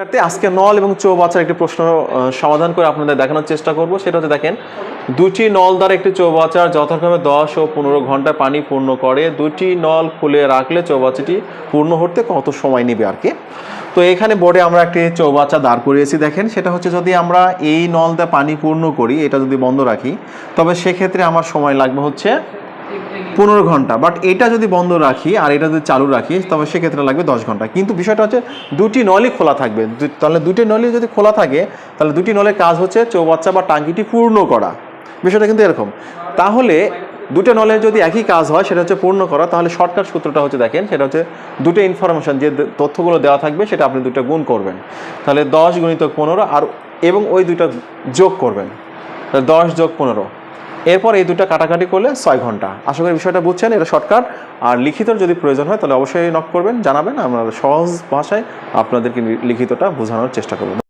আজকে নল এবং চৌবাচ্চার একটি প্রশ্ন সমাধান করে আপনাদের দেখানোর চেষ্টা করব। সেটা হচ্ছে দেখেন, দুটি নল দ্বারা একটি চৌবাচ্চার যথাক্রমে 10 ও 15 ঘন্টা পানি পূর্ণ করে। দুটি নল খুলে রাখলে চৌবাচ্চাটি পূর্ণ হতে কত সময় নেবে আর কি। তো এখানে বোর্ডে আমরা একটি চৌবাচ্চা দাঁড় করিয়েছি। দেখেন, সেটা হচ্ছে যদি আমরা এই নল দিয়ে পানি পূর্ণ করি, এটা যদি বন্ধ রাখি, তবে সেক্ষেত্রে আমার সময় লাগবে হচ্ছে 15 ঘন্টা। বাট এটা যদি বন্ধ রাখি আর এটা যদি চালু রাখি, তবে সেক্ষেত্রে লাগবে 10 ঘন্টা। কিন্তু বিষয়টা হচ্ছে দুটি নলই খোলা থাকবে। তাহলে দুটি নলই যদি খোলা থাকে, তাহলে দুটি নলের কাজ হচ্ছে চৌবাচ্চা বা টাঙ্কিটি পূর্ণ করা। বিষয়টা কিন্তু এরকম। তাহলে দুটো নলের যদি একই কাজ হয়, সেটা হচ্ছে পূর্ণ করা, তাহলে শর্টকাট সূত্রটা হচ্ছে দেখেন, সেটা হচ্ছে দুটো ইনফরমেশন যে তথ্যগুলো দেওয়া থাকবে সেটা আপনি দুটো গুণ করবেন। তাহলে 10 গুণিতক 15 আর এবং ওই দুটো যোগ করবেন, 10 যোগ 15। এরপর এই দুটো কাটাকাটি করলে 6 ঘন্টা। আশা করি বিষয়টা বুঝছেন, এটা শর্টকাট। আর লিখিতর যদি প্রয়োজন হয় তাহলে অবশ্যই নক করবেন, জানাবেন। আমরা সহজ ভাষায় আপনাদেরকে লিখিতটা বোঝানোর চেষ্টা করব।